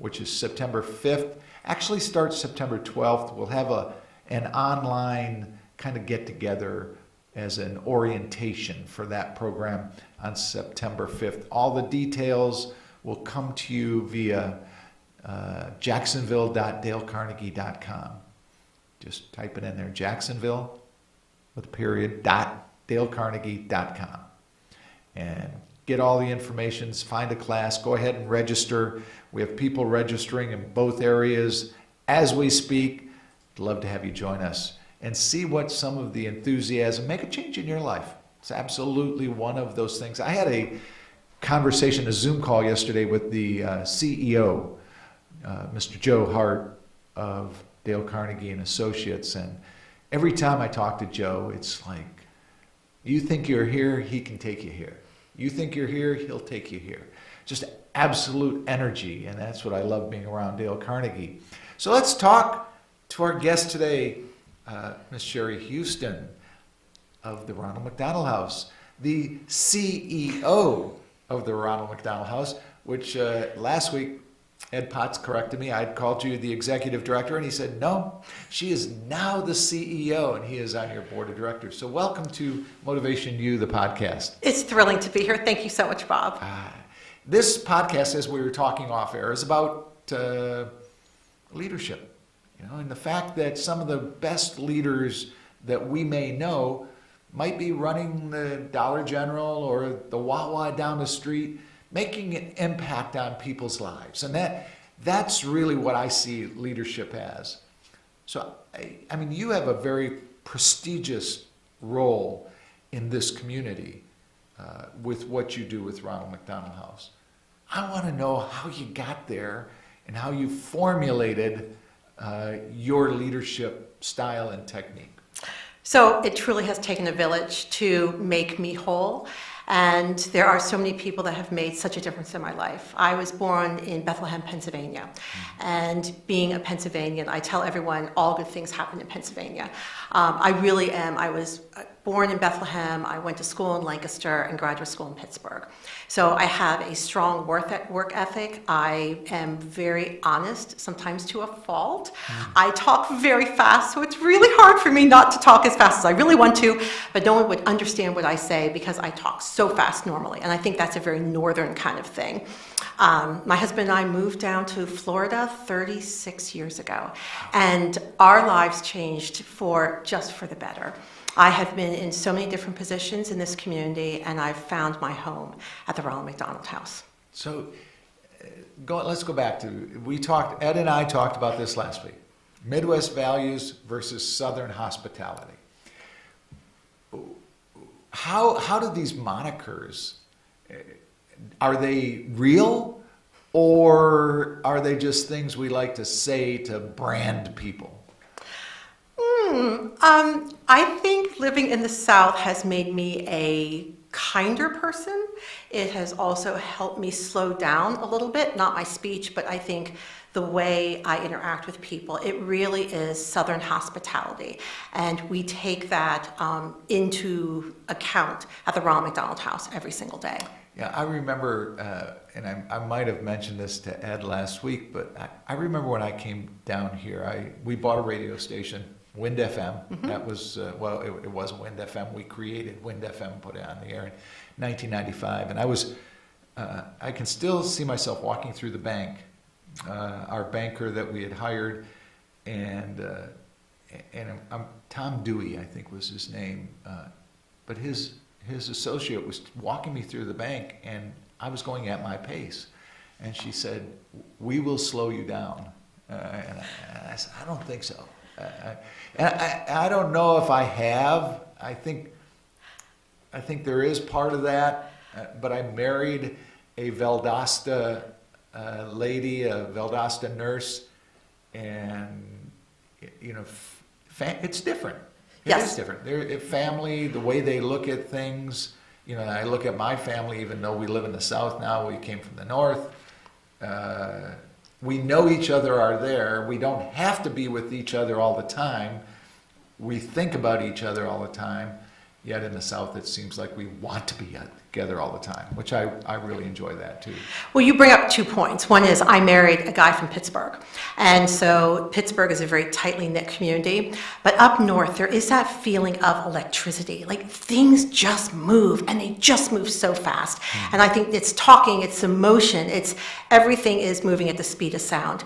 which is September 5th. Actually starts September 12th. We'll have an online kind of get-together as an orientation for that program on September 5th. All the details will come to you via jacksonville.dalecarnegie.com. Just type it in there, Jacksonville with a period, .dalecarnegie.com. And get all the information, find a class, go ahead and register. We have people registering in both areas as we speak. I'd love to have you join us and see what some of the enthusiasm, make a change in your life. It's absolutely one of those things. I had a conversation, a Zoom call yesterday with the CEO, Mr. Joe Hart of Dale Carnegie and Associates. And every time I talk to Joe, it's like, you think you're here, he can take you here. You think you're here, he'll take you here. Just absolute energy, and that's what I love being around Dale Carnegie. So let's talk to our guest today, Miss Sherry Houston of the Ronald McDonald House, the CEO of the Ronald McDonald House, which last week Ed Potts corrected me. I'd called you the executive director, and he said, no, she is now the CEO, and he is on your board of directors. So welcome to MotivationU, the podcast. It's thrilling to be here. Thank you so much, Bob. This podcast, as we were talking off air, is about leadership, and the fact that some of the best leaders that we may know might be running the Dollar General or the Wawa down the street, making an impact on people's lives. And that's really what I see leadership as. So, I mean, you have a very prestigious role in this community with what you do with Ronald McDonald House. I want to know how you got there and how you formulated your leadership style and technique. So it truly has taken a village to make me whole. And there are so many people that have made such a difference in my life. I was born in Bethlehem, Pennsylvania. And being a Pennsylvanian, I tell everyone all good things happen in Pennsylvania. I really am. I was born in Bethlehem. I went to school in Lancaster and graduate school in Pittsburgh. So I have a strong work ethic. I am very honest, sometimes to a fault. I talk very fast, so it's really hard for me not to talk as fast as I really want to, but no one would understand what I say because I talk so fast normally. And I think that's a very northern kind of thing. My husband and I moved down to Florida 36 years ago, and our lives changed just for the better. I have been in so many different positions in this community, and I've found my home at the Ronald McDonald House. So let's go back to, Ed and I talked about this last week, Midwest values versus Southern hospitality. How do these monikers, are they real, or are they just things we like to say to brand people? I think living in the South has made me a kinder person. It has also helped me slow down a little bit, not my speech, but I think the way I interact with people. It really is Southern hospitality. And we take that into account at the Ronald McDonald House every single day. Yeah, I remember, and I might have mentioned this to Ed last week, but I remember when I came down here, we bought a radio station, Wind FM. Mm-hmm. That was, it was Wind FM. We created Wind FM, put it on the air in 1995. And I can still see myself walking through the bank, our banker that we had hired, and Tom Dewey, I think was his name, but his associate was walking me through the bank, and I was going at my pace. And she said, "We will slow you down." And I said, "I don't think so." And I don't know if I have. I think there is part of that, but I married a Valdosta lady, a Valdosta nurse, and it's different. It is different. Family, the way they look at things. I look at my family, even though we live in the South now, we came from the North. We know each other are there. We don't have to be with each other all the time. We think about each other all the time. Yet in the South, it seems like we want to be together all the time, which I really enjoy that too. Well, you bring up 2 points. One is I married a guy from Pittsburgh. And so Pittsburgh is a very tightly knit community. But up north, there is that feeling of electricity. Like things just move, and they just move so fast. And I think it's talking, it's emotion, it's everything is moving at the speed of sound.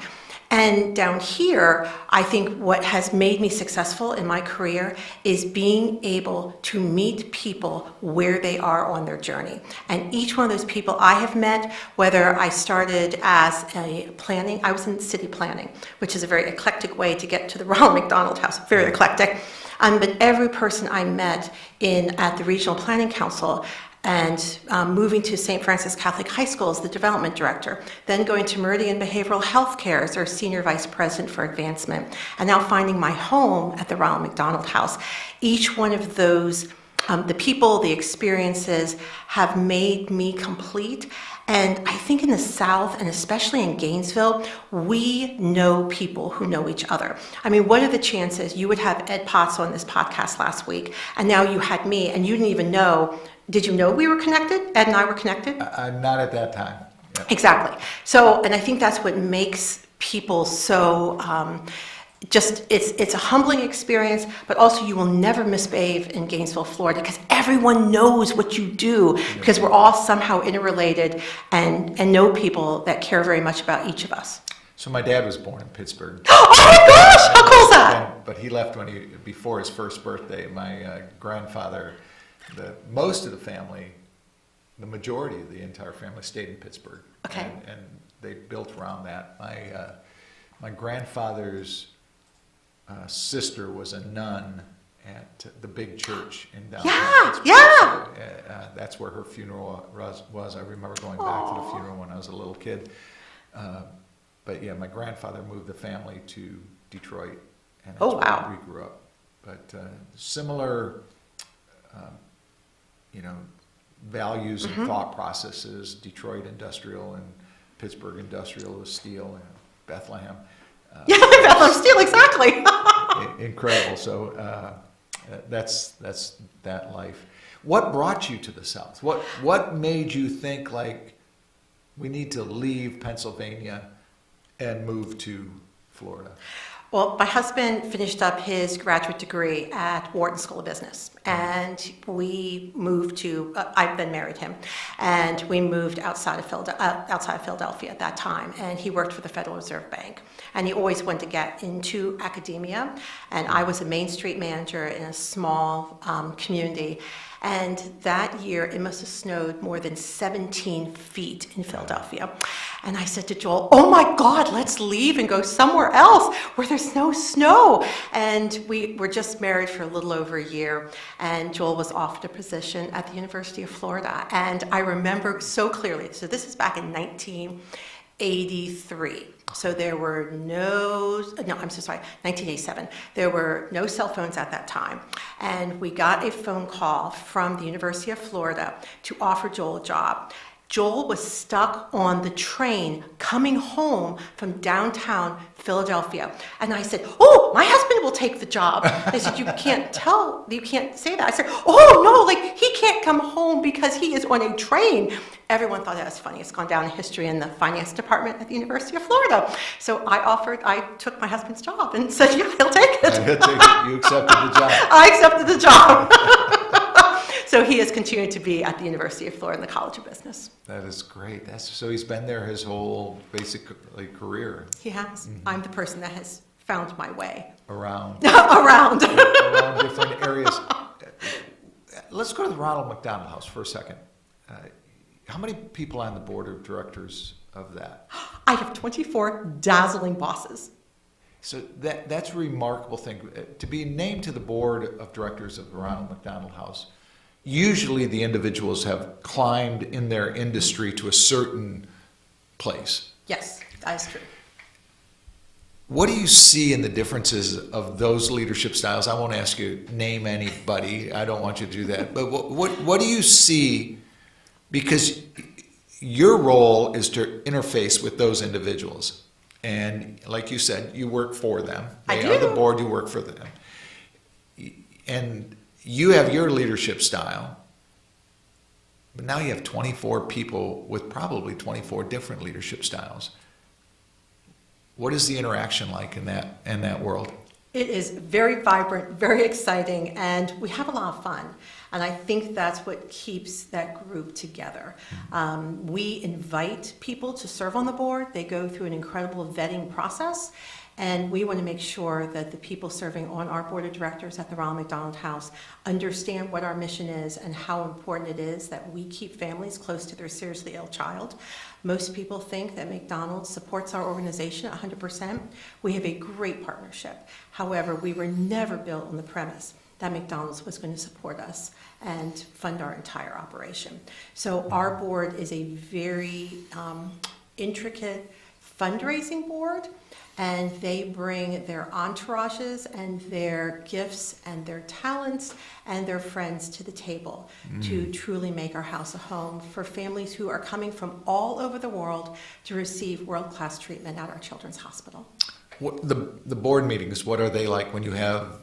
And down here, I think what has made me successful in my career is being able to meet people where they are on their journey. And each one of those people I have met, whether I started as I was in city planning, which is a very eclectic way to get to the Ronald McDonald House, very eclectic. But every person I met at the Regional Planning Council, and moving to St. Francis Catholic High School as the development director, then going to Meridian Behavioral Health Care as our senior vice president for advancement, and now finding my home at the Ronald McDonald House. Each one of those, the people, the experiences have made me complete. And I think in the South, and especially in Gainesville, we know people who know each other. I mean, what are the chances you would have Ed Potts on this podcast last week, and now you had me, and you didn't even know. Did you know we were connected? Ed and I were connected? Not at that time. Yeah. Exactly. So, and I think that's what makes people so it's a humbling experience, but also you will never misbehave in Gainesville, Florida, because everyone knows what you do, because we're all somehow interrelated and know people that care very much about each of us. So my dad was born in Pittsburgh. Oh my gosh, how cool is that? But he left before his first birthday. My grandfather, most of the family, the majority of the entire family stayed in Pittsburgh. Okay. And they built around that. My grandfather's sister was a nun at the big church in downtown Pittsburgh. Yeah. So, that's where her funeral was. I remember going back to the funeral when I was a little kid. But yeah, my grandfather moved the family to Detroit, and that's where we grew up. But similar, values and thought processes. Detroit industrial and Pittsburgh industrial, the steel, and Bethlehem. Bethlehem steel, exactly. Incredible. So that's that life. What brought you to the South? What made you think like we need to leave Pennsylvania and move to Florida? Well, my husband finished up his graduate degree at Wharton School of Business, and we moved to, I then married him, and we moved outside of Philadelphia at that time, and he worked for the Federal Reserve Bank, and he always wanted to get into academia, and I was a Main Street manager in a small community. And that year, it must have snowed more than 17 feet in Philadelphia. And I said to Joel, oh my God, let's leave and go somewhere else where there's no snow. And we were just married for a little over a year. And Joel was offered a position at the University of Florida. And I remember so clearly, so this is back in 1983. So there were 1987. There were no cell phones at that time. And we got a phone call from the University of Florida to offer Joel a job. Joel was stuck on the train coming home from downtown Philadelphia. And I said, oh, my husband will take the job. They said, you can't say that. I said, oh, no, like he can't come home because he is on a train. Everyone thought that was funny. It's gone down in history in the finance department at the University of Florida. So I took my husband's job and said, yeah, he'll take it. You accepted the job. I accepted the job. So he has continued to be at the University of Florida in the College of Business. That is great. So he's been there his whole basically career. He has. Mm-hmm. I'm the person that has found my way. Around different areas. Let's go to the Ronald McDonald House for a second. How many people on the board of directors of that? I have 24 dazzling bosses. So that's a remarkable thing. To be named to the board of directors of the Ronald McDonald House, usually the individuals have climbed in their industry to a certain place. Yes, that is true. What do you see in the differences of those leadership styles? I won't ask you to name anybody. I don't want you to do that. But what do you see? Because your role is to interface with those individuals. And like you said, you work for them. They are the board, you work for them. And you have your leadership style, but now you have 24 people with probably 24 different leadership styles. What is the interaction like in that world? It is very vibrant, very exciting, and we have a lot of fun. And I think that's what keeps that group together. We invite people to serve on the board. They go through an incredible vetting process, and we want to make sure that the people serving on our board of directors at the Ronald McDonald House understand what our mission is and how important it is that we keep families close to their seriously ill child. Most people think that McDonald's supports our organization 100%. We have a great partnership. However, we were never built on the premise that McDonald's was going to support us and fund our entire operation. So our board is a very intricate fundraising board, and they bring their entourages and their gifts and their talents and their friends to the table to truly make our house a home for families who are coming from all over the world to receive world-class treatment at our children's hospital. What, the board meetings, what are they like when you have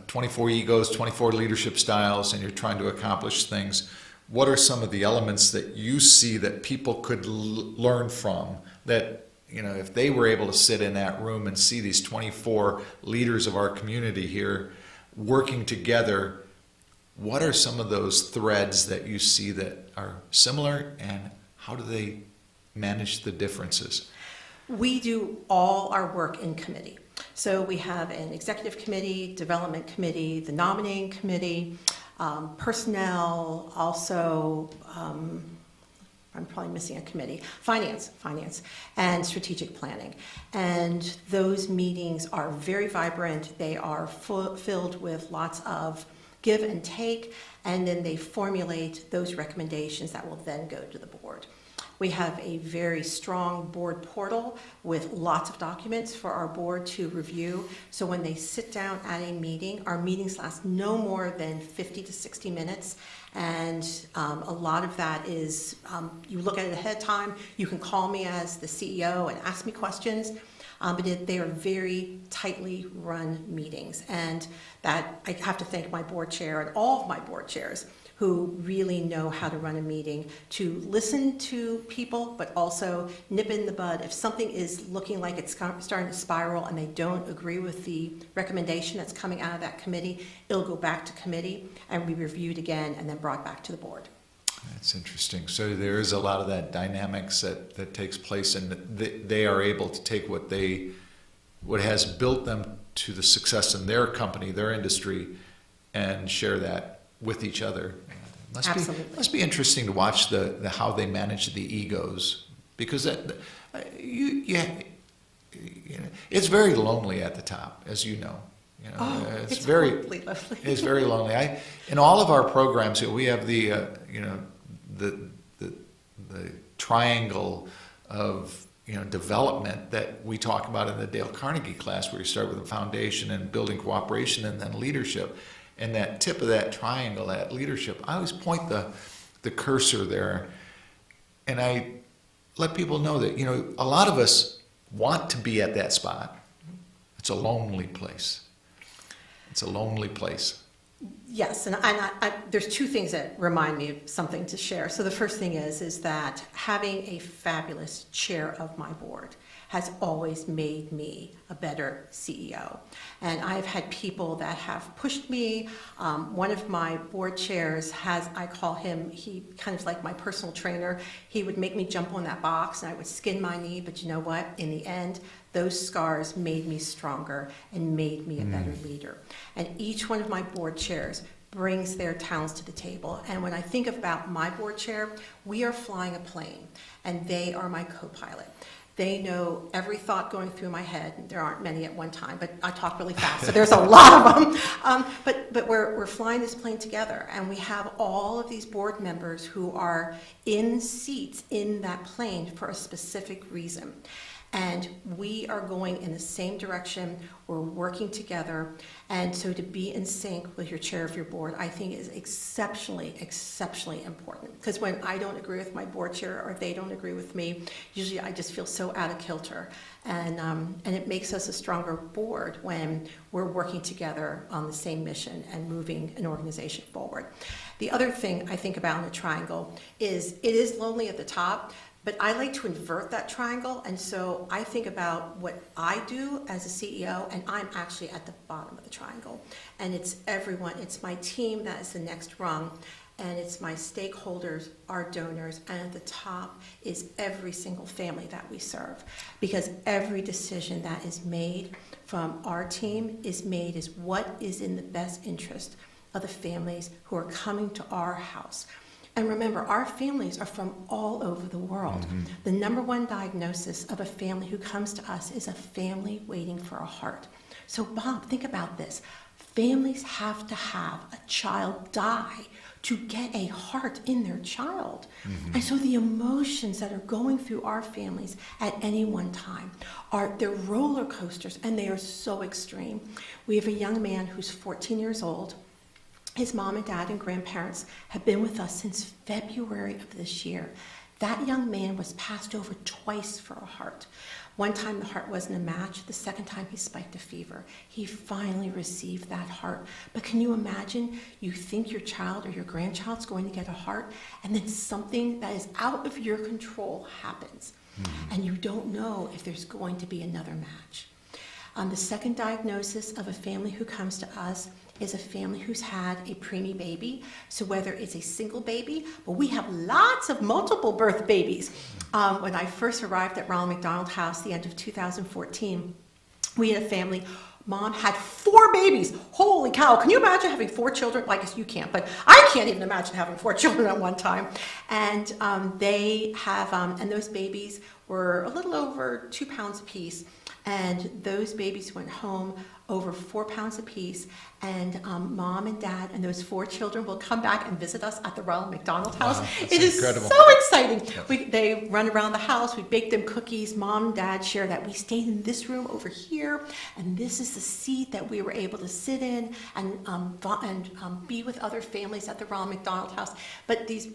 24 egos, 24 leadership styles, and you're trying to accomplish things? What are some of the elements that you see that people could learn from, that, you know, if they were able to sit in that room and see these 24 leaders of our community here working together, what are some of those threads that you see that are similar, and how do they manage the differences? We do all our work in committee. So we have an executive committee, development committee, the nominating committee, personnel, also, I'm probably missing a committee, finance, and strategic planning. And those meetings are very vibrant. They are filled with lots of give and take, and then they formulate those recommendations that will then go to the board. We have a very strong board portal with lots of documents for our board to review. So when they sit down at a meeting, our meetings last no more than 50 to 60 minutes. And a lot of that is, you look at it ahead of time, you can call me as the CEO and ask me questions, but they are very tightly run meetings. And that I have to thank my board chair and all of my board chairs who really know how to run a meeting, to listen to people, but also nip in the bud. If something is looking like it's starting to spiral and they don't agree with the recommendation that's coming out of that committee, it'll go back to committee and be reviewed again and then brought back to the board. That's interesting. So there is a lot of that dynamics that takes place, and they are able to take what has built them to the success in their company, their industry, and share that with each other. Absolutely. Must be interesting to watch the how they manage the egos, because it's very lonely at the top, as you know. You know, it's very lovely. It's very lonely. In all of our programs, we have the triangle of development that we talk about in the Dale Carnegie class, where you start with a foundation and building cooperation and then leadership. And that tip of that triangle, that leadership, I always point the cursor there, and I let people know that a lot of us want to be at that spot. It's a lonely place. It's a lonely place. Yes, and there's two things that remind me of something to share. So the first thing is that having a fabulous chair of my board has always made me a better CEO. And I've had people that have pushed me. One of my board chairs I call him, he kind of like my personal trainer. He would make me jump on that box and I would skin my knee, but you know what? In the end, those scars made me stronger and made me a better leader. And each one of my board chairs brings their talents to the table. And when I think about my board chair, we are flying a plane and they are my co-pilot. They know every thought going through my head. There aren't many at one time, but I talk really fast, so there's a lot of them. But we're flying this plane together, and we have all of these board members who are in seats in that plane for a specific reason. And we are going in the same direction. We're working together. And so to be in sync with your chair of your board, I think is exceptionally, exceptionally important. Because when I don't agree with my board chair or they don't agree with me, usually I just feel so out of kilter. And it makes us a stronger board when we're working together on the same mission and moving an organization forward. The other thing I think about in the triangle is it is lonely at the top, but I like to invert that triangle, and so I think about what I do as a CEO, and I'm actually at the bottom of the triangle. And it's everyone, it's my team that is the next rung, and it's my stakeholders, our donors, and at the top is every single family that we serve. Because every decision that is made from our team is made as what is in the best interest of the families who are coming to our house. And remember, our families are from all over the world. Mm-hmm. The number one diagnosis of a family who comes to us is a family waiting for a heart. So Bob, think about this. Families have to have a child die to get a heart in their child. Mm-hmm. And so the emotions that are going through our families at any one time they're roller coasters, and they are so extreme. We have a young man who's 14 years old. His mom and dad and grandparents have been with us since February of this year. That young man was passed over twice for a heart. One time the heart wasn't a match. The second time he spiked a fever. He finally received that heart. But can you imagine, you think your child or your grandchild's going to get a heart, and then something that is out of your control happens, and you don't know if there's going to be another match. The second diagnosis of a family who comes to us is a family who's had a preemie baby. So whether it's a single baby, but we have lots of multiple birth babies. When I first arrived at Ronald McDonald House, the end of 2014, we had a family. Mom had 4 babies. Holy cow. Can you imagine having 4 children? Well, I guess you can't, but I can't even imagine having 4 children at one time. And they have, and those babies were a little over 2 pounds apiece. And those babies went home over 4 pounds apiece, and mom and dad and those 4 children will come back and visit us at the Ronald McDonald House. Wow, it is incredible. So exciting. Yep. They run around the house. We bake them cookies. Mom and dad share that we stayed in this room over here, and this is the seat that we were able to sit in and be with other families at the Ronald McDonald House. But this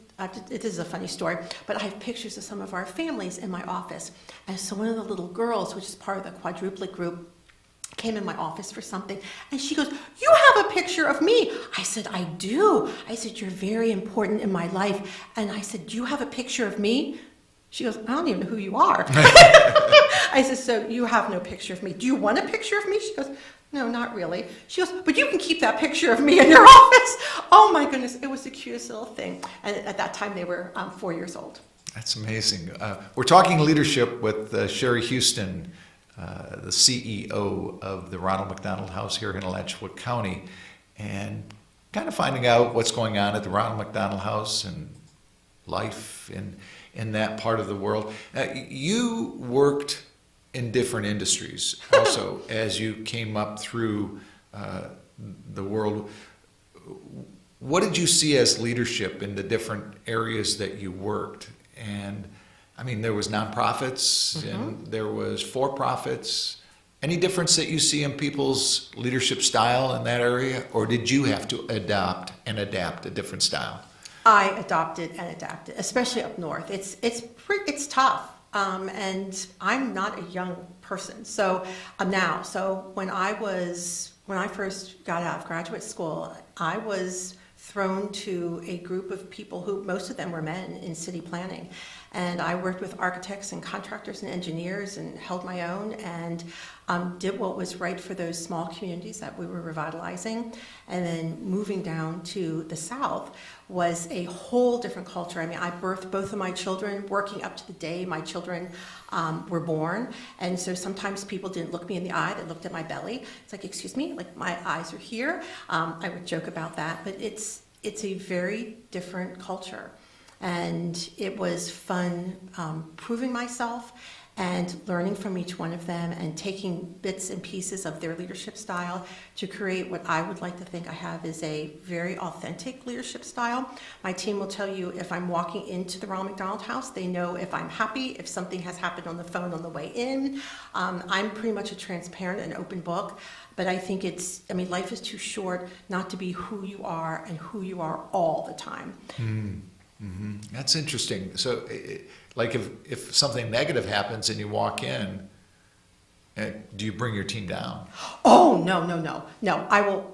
is a funny story, but I have pictures of some of our families in my office. And so one of the little girls, which is part of the quadruplet group, came in my office for something, and she goes, "You have a picture of me." I said, "I do." I said, "You're very important in my life." And I said, "Do you have a picture of me?" She goes, "I don't even know who you are." I said, "So you have no picture of me. Do you want a picture of me?" She goes, "No, not really." She goes, "But you can keep that picture of me in your office." Oh my goodness, it was the cutest little thing. And at that time, they were 4 years old. That's amazing. We're talking leadership with Sherry Houston, the CEO of the Ronald McDonald House here in Alachua County, and kind of finding out what's going on at the Ronald McDonald House and life in that part of the world. You worked in different industries also as you came up through the world. What did you see as leadership in the different areas that you worked? And I mean, there was nonprofits and there was for-profits. Any difference that you see in people's leadership style in that area, or did you have to adapt a different style? I adopted and adapted, especially up north. It's tough, and I'm not a young person. So now, when I first got out of graduate school, I was thrown to a group of people who, most of them were men in city planning. And I worked with architects and contractors and engineers and held my own and did what was right for those small communities that we were revitalizing. And then moving down to the South was a whole different culture. I mean, I birthed both of my children working up to the day my children were born. And so sometimes people didn't look me in the eye, they looked at my belly. It's like, excuse me, like my eyes are here. I would joke about that, but it's a very different culture. And it was fun proving myself and learning from each one of them and taking bits and pieces of their leadership style to create what I would like to think I have is a very authentic leadership style. My team will tell you if I'm walking into the Ronald McDonald House, they know if I'm happy, if something has happened on the phone on the way in. I'm pretty much a transparent and open book, but I think life is too short not to be who you are and who you are all the time. Mm-hmm. That's interesting. So, like if something negative happens and you walk in, do you bring your team down? Oh, no.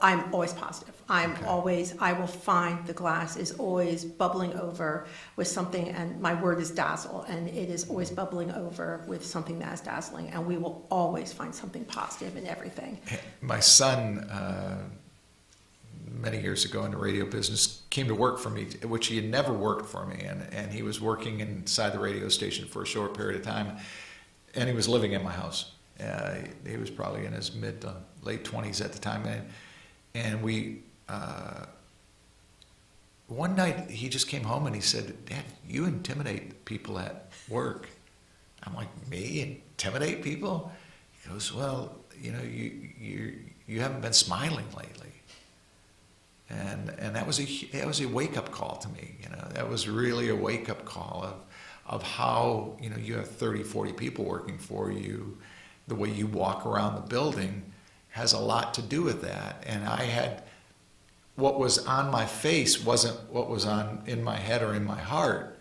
I'm always positive. I will find the glass is always bubbling over with something, and my word is dazzle, and it is always bubbling over with something that is dazzling, and we will always find something positive in everything. My son, many years ago in the radio business, came to work for me, which he had never worked for me, and he was working inside the radio station for a short period of time, and he was living in my house. He was probably in his mid to late 20s at the time, and we one night he just came home and he said, "Dad, you intimidate people at work." I'm like, "Me intimidate people?" He goes, "Well, you haven't been smiling lately." And that was a wake-up call to me. That was really a wake-up call of how you have 30, 40 people working for you. The way you walk around the building has a lot to do with that. And I had what was on my face wasn't what was in my head or in my heart.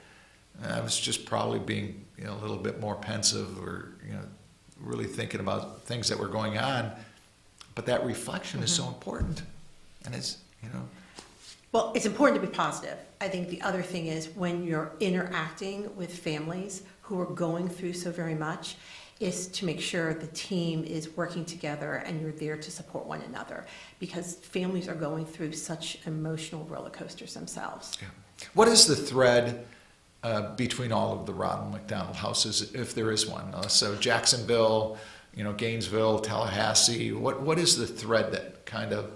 I was just probably being a little bit more pensive, or really thinking about things that were going on. But that reflection is so important, and it's Well, it's important to be positive. I think the other thing is when you're interacting with families who are going through so very much, is to make sure the team is working together and you're there to support one another, because families are going through such emotional roller coasters themselves. Yeah. What is the thread between all of the Ronald McDonald houses, if there is one? So Jacksonville, Gainesville, Tallahassee. What is the thread that kind of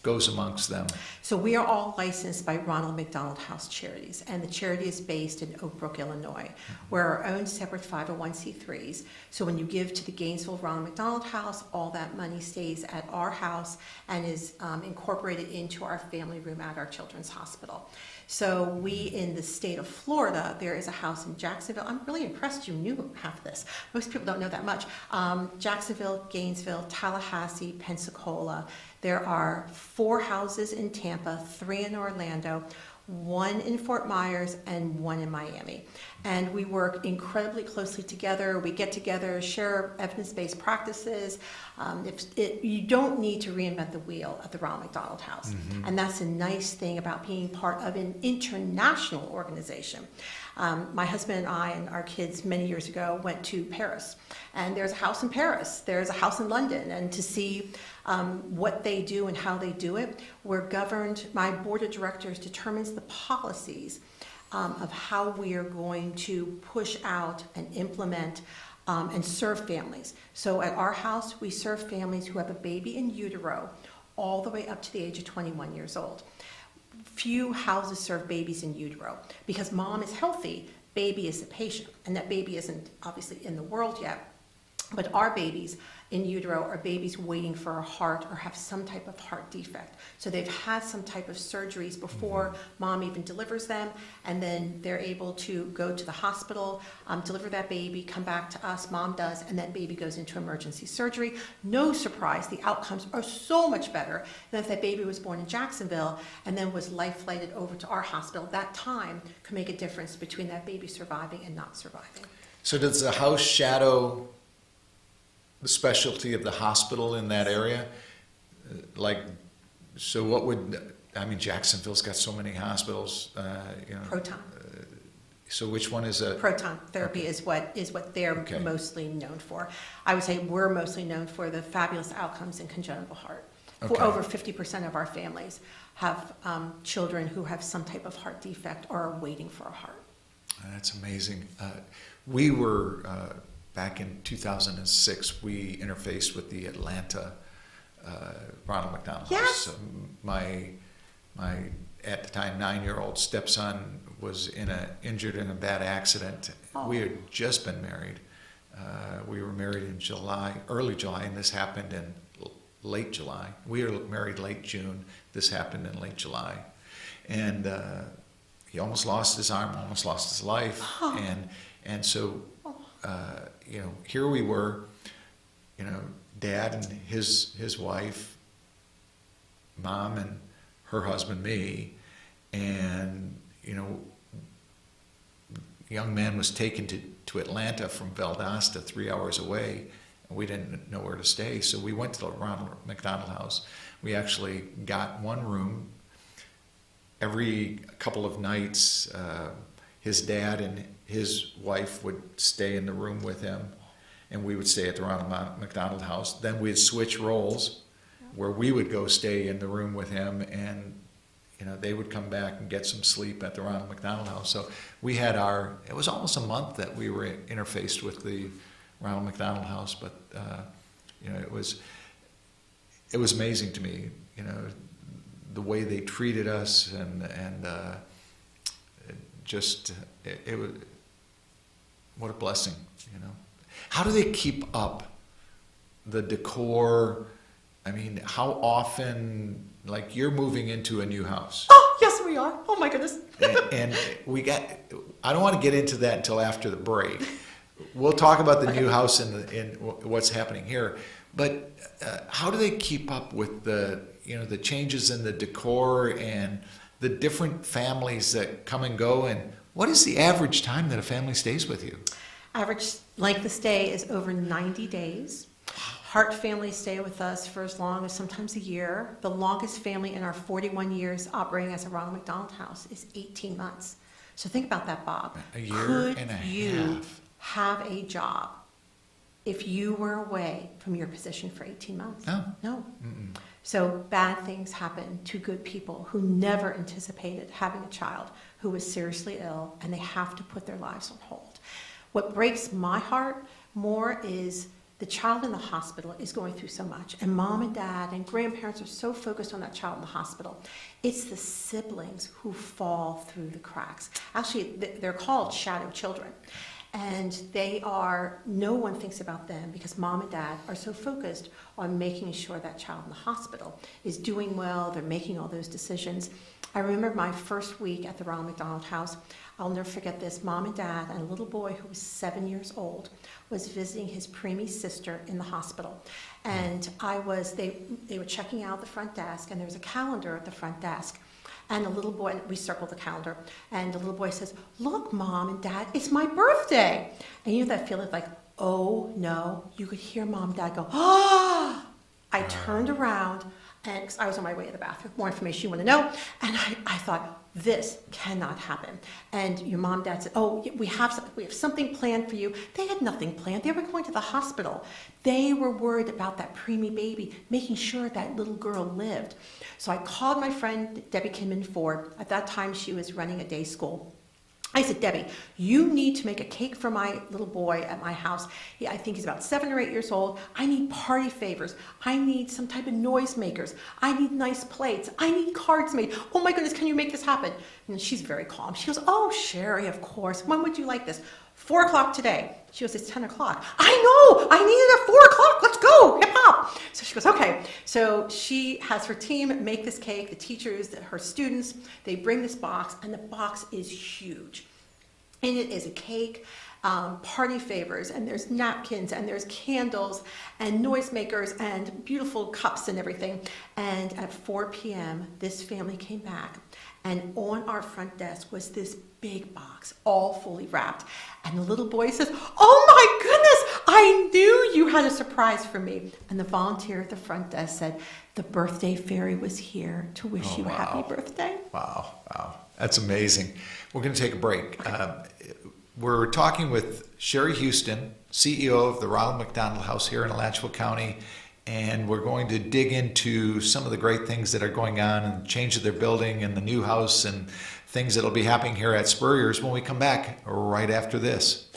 goes amongst them? So we are all licensed by Ronald McDonald House Charities, and the charity is based in Oak Brook, Illinois. We're our own separate 501c3s. So when you give to the Gainesville Ronald McDonald House, all that money stays at our house and is incorporated into our family room at our children's hospital. So we, in the state of Florida, there is a house in Jacksonville. I'm really impressed you knew half of this. Most people don't know that much. Jacksonville, Gainesville, Tallahassee, Pensacola. There are 4 houses in Tampa, 3 in Orlando, 1 in Fort Myers, and 1 in Miami. And we work incredibly closely together. We get together, share evidence-based practices. You don't need to reinvent the wheel at the Ronald McDonald House. Mm-hmm. And that's a nice thing about being part of an international organization. My husband and I and our kids many years ago went to Paris. And there's a house in Paris. There's a house in London. And to see what they do and how they do it, we're governed, my board of directors determines the policies of how we are going to push out and implement and serve families. So at our house, we serve families who have a baby in utero all the way up to the age of 21 years old. Few houses serve babies in utero because mom is healthy, baby is the patient, and that baby isn't obviously in the world yet. But our babies in utero are babies waiting for a heart or have some type of heart defect. So they've had some type of surgeries before mom even delivers them, and then they're able to go to the hospital, deliver that baby, come back to us, mom does, and that baby goes into emergency surgery. No surprise, the outcomes are so much better than if that baby was born in Jacksonville and then was life-flighted over to our hospital. That time could make a difference between that baby surviving and not surviving. So does the house shadow the specialty of the hospital in that area? Jacksonville's got so many hospitals. Proton. So which one is a... Proton therapy is what they're mostly known for. I would say we're mostly known for the fabulous outcomes in congenital heart. For over 50% of our families have children who have some type of heart defect or are waiting for a heart. That's amazing. We were... Back in 2006, we interfaced with the Atlanta Ronald McDonald House. My at the time 9-year-old stepson was injured in a bad accident. Oh. We had just been married. We were married in July, early July, and this happened in late July. We were married late June. This happened in late July. And he almost lost his arm, almost lost his life. And so, here we were, Dad and his wife, Mom and her husband, me, and, a young man was taken to Atlanta from Valdosta, 3 hours away, and we didn't know where to stay, so we went to the Ronald McDonald House. We actually got one room. Every couple of nights, his dad and his wife would stay in the room with him, and we would stay at the Ronald McDonald House. Then we'd switch roles, where we would go stay in the room with him, and they would come back and get some sleep at the Ronald McDonald House. So we had it was almost a month that we were interfaced with the Ronald McDonald House, but it was amazing to me, the way they treated us, and it was, what a blessing, How do they keep up the decor? I mean, how often, like, you're moving into a new house? Oh, yes, we are. Oh, my goodness. and I don't want to get into that until after the break. We'll talk about the new house and what's happening here. But how do they keep up with the changes in the decor and the different families that come and go? And what is the average time that a family stays with you? Average length of stay is over 90 days. Hart families stay with us for as long as sometimes a year. The longest family in our 41 years operating as a Ronald McDonald House is 18 months. So think about that, Bob. A year and a half. Could you have a job if you were away from your position for 18 months? No. Mm-mm. So bad things happen to good people who never anticipated having a child who was seriously ill, and they have to put their lives on hold. What breaks my heart more is the child in the hospital is going through so much, and mom and dad and grandparents are so focused on that child in the hospital. It's the siblings who fall through the cracks. Actually, they're called shadow children. And no one thinks about them because mom and dad are so focused on making sure that child in the hospital is doing well, they're making all those decisions. I remember my first week at the Ronald McDonald House. I'll never forget this. Mom and dad and a little boy who was 7 years old was visiting his preemie sister in the hospital. And they were checking out the front desk, and there was a calendar at the front desk. And the little boy, we circled the calendar, and the little boy says, "Look, Mom and Dad, it's my birthday." And you know that feeling like, oh no, you could hear Mom and Dad go, ah! I turned around, and 'cause I was on my way to the bathroom, more information you want to know, and I thought, this cannot happen. And your mom and dad said, oh, we have something planned for you. They had nothing planned. They were going to the hospital. They were worried about that preemie baby, making sure that little girl lived. So I called my friend, Debbie Kinman Ford. At that time, she was running a day school. I said, Debbie, you need to make a cake for my little boy at my house. I think he's about 7 or 8 years old. I need party favors. I need some type of noise makers. I need nice plates. I need cards made. Oh my goodness, can you make this happen? And she's very calm. She goes, oh, Sherry, of course. When would you like this? 4 o'clock today. She goes, it's 10 o'clock. I know, I need it at 4 o'clock. Let's go, hip hop. So she goes, okay. So she has her team make this cake, the teachers, her students, they bring this box, and the box is huge. In it is a cake, party favors, and there's napkins, and there's candles, and noisemakers, and beautiful cups and everything. And at 4 p.m., this family came back, and on our front desk was this big box, all fully wrapped. And the little boy says, oh my goodness, I knew you had a surprise for me. And the volunteer at the front desk said, the birthday fairy was here to wish you a happy birthday. Wow. That's amazing. We're going to take a break. We're talking with Sherry Houston, CEO of the Ronald McDonald House here in Alachua County, and we're going to dig into some of the great things that are going on and the change of their building and the new house and things that will be happening here at Spurrier's when we come back right after this.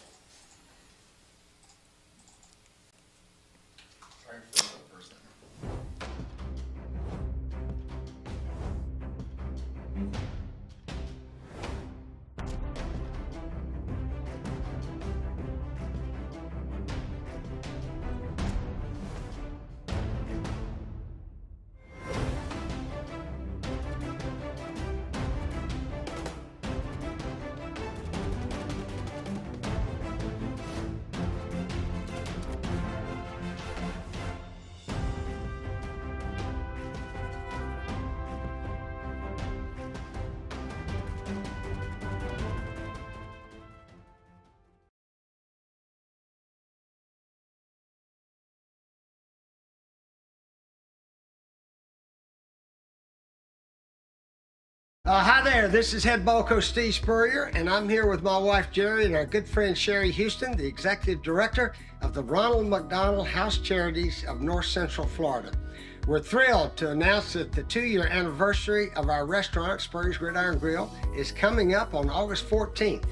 Hi there, this is head ball coach Steve Spurrier, and I'm here with my wife Jerry and our good friend Sherry Houston, the executive director of the Ronald McDonald House Charities of North Central Florida. We're thrilled to announce that the 2-year anniversary of our restaurant, Spurrier's Gridiron Grill, is coming up on August 14th.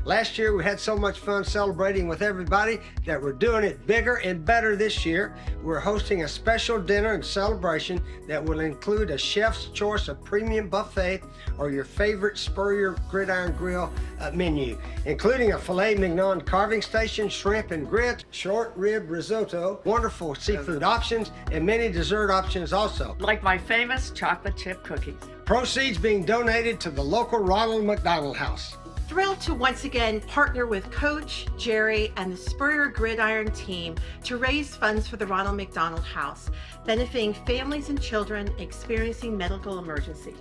Last year we had so much fun celebrating with everybody that we're doing it bigger and better this year. We're hosting a special dinner and celebration that will include a chef's choice of premium buffet or your favorite Spurrier Gridiron Grill menu, including a filet mignon carving station, shrimp and grits, short rib risotto, wonderful seafood options, and many dessert options also. Like my famous chocolate chip cookies. Proceeds being donated to the local Ronald McDonald House. Thrilled to once again partner with Coach Jerry and the Spurrier Gridiron team to raise funds for the Ronald McDonald House, benefiting families and children experiencing medical emergencies.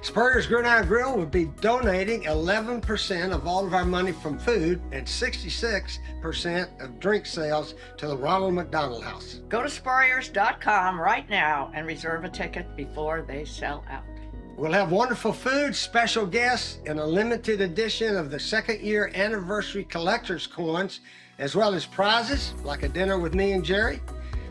Spurrier's Gridiron Grill will be donating 11% of all of our money from food and 66% of drink sales to the Ronald McDonald House. Go to Spurriers.com right now and reserve a ticket before they sell out. We'll have wonderful food, special guests, and a limited edition of the 2nd-year anniversary collector's coins, as well as prizes like a dinner with me and Jerry.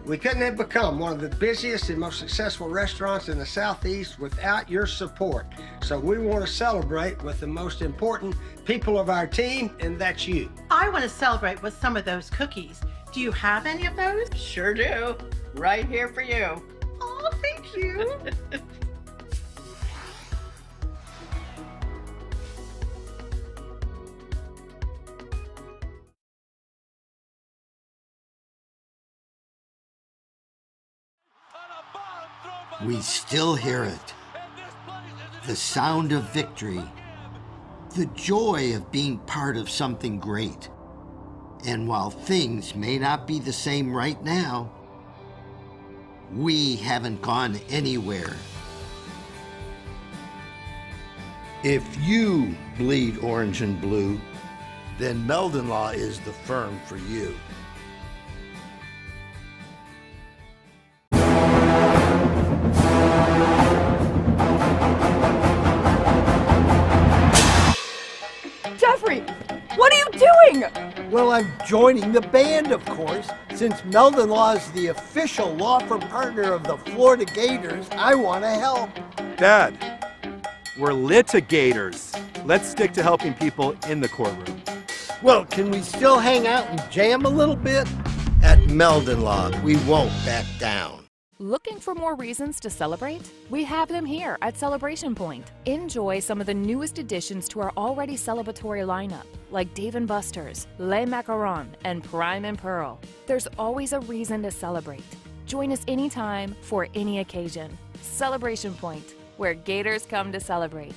We couldn't have become one of the busiest and most successful restaurants in the Southeast without your support. So we want to celebrate with the most important people of our team, and that's you. I want to celebrate with some of those cookies. Do you have any of those? Sure do. Right here for you. Oh, thank you. We still hear it. The sound of victory. The joy of being part of something great. And while things may not be the same right now, we haven't gone anywhere. If you bleed orange and blue, then Meldon Law is the firm for you. Jeffrey, what are you doing? Well, I'm joining the band, of course. Since Meldon Law is the official law firm partner of the Florida Gators, I want to help. Dad, we're litigators. Let's stick to helping people in the courtroom. Well, can we still hang out and jam a little bit? At Meldon Law, we won't back down. Looking for more reasons to celebrate? We have them here at Celebration Point. Enjoy some of the newest additions to our already celebratory lineup, like Dave & Buster's, Les Macarons, and Prime and Pearl. There's always a reason to celebrate. Join us anytime for any occasion. Celebration Point, where Gators come to celebrate.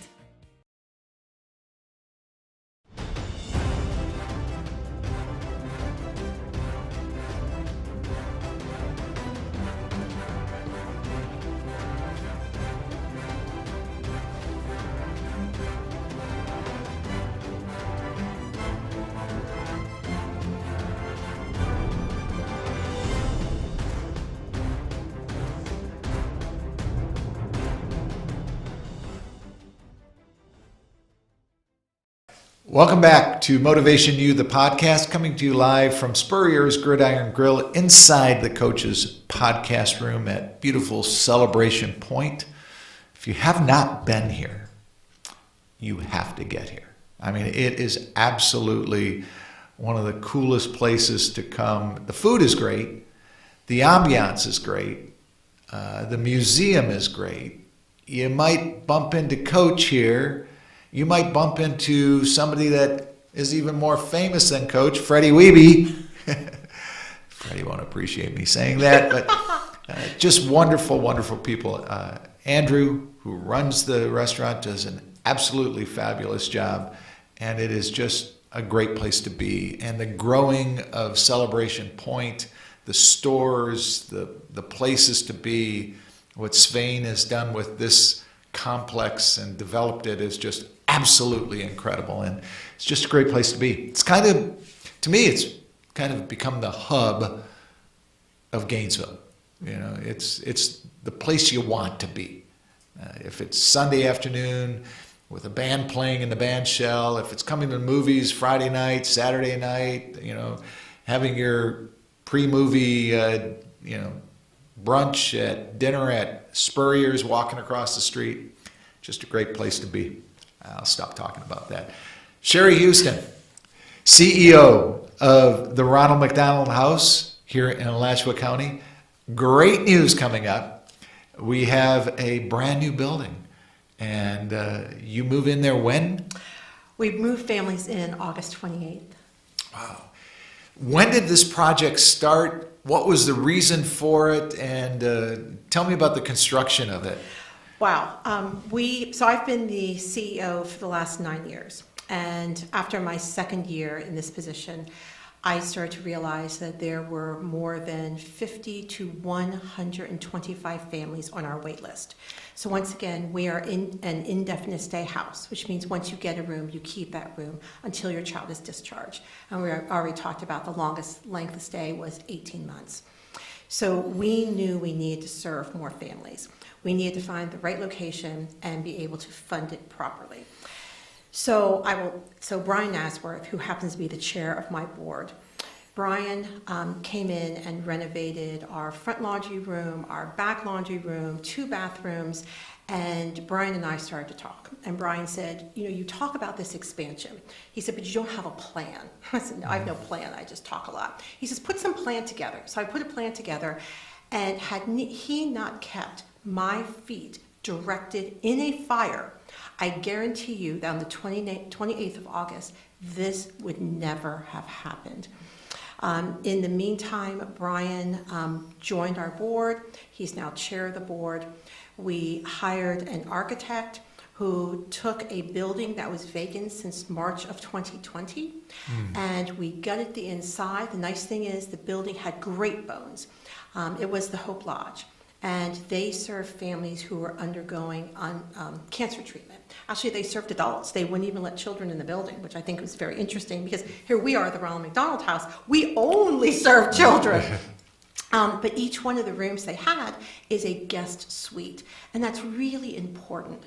Welcome back to MotivationU, the podcast, coming to you live from Spurrier's Gridiron Grill inside the coach's podcast room at beautiful Celebration Point. If you have not been here, you have to get here. I mean, it is absolutely one of the coolest places to come. The food is great. The ambiance is great. The museum is great. You might bump into Coach here. You might bump into somebody that is even more famous than Coach, Freddie Wiebe. Freddie won't appreciate me saying that, but just wonderful, wonderful people. Andrew, who runs the restaurant, does an absolutely fabulous job, and it is just a great place to be. And the growing of Celebration Point, the stores, the places to be, what Svein has done with this complex and developed it is just absolutely incredible, and it's just a great place to be. It's kind of, to me, it's kind of become the hub of Gainesville. You know, it's the place you want to be. If it's Sunday afternoon with a band playing in the band shell, if it's coming to the movies Friday night, Saturday night, having your pre-movie, brunch at dinner at Spurrier's, walking across the street, just a great place to be. I'll stop talking about that. Sherry Houston, CEO of the Ronald McDonald House here in Alachua County. Great news coming up. We have a brand new building, and you move in there when? We moved families in August 28th. Wow. When did this project start? What was the reason for it? And tell me about the construction of it. Wow. So I've been the CEO for the last 9 years. And after my second year in this position, I started to realize that there were more than 50 to 125 families on our wait list. So once again, we are in an indefinite stay house, which means once you get a room, you keep that room until your child is discharged. And we already talked about the longest length of stay was 18 months. So we knew we needed to serve more families. We needed to find the right location and be able to fund it properly. So Brian Nasworth, who happens to be the chair of my board, Brian came in and renovated our front laundry room, our back laundry room, 2 bathrooms, and Brian and I started to talk. And Brian said, you talk about this expansion. He said, but you don't have a plan. I said, no, I have no plan, I just talk a lot. He says, put some plan together. So I put a plan together, and had he not kept my feet directed in a fire, I guarantee you that on the 28th of August, this would never have happened. In the meantime, Brian joined our board. He's now chair of the board. We hired an architect who took a building that was vacant since March of 2020, and we gutted the inside. The nice thing is the building had great bones. It was the Hope Lodge, and they served families who were undergoing cancer treatment. Actually, they served adults. They wouldn't even let children in the building, which I think was very interesting, because here we are at the Ronald McDonald House. We only serve children. But each one of the rooms they had is a guest suite, and that's really important.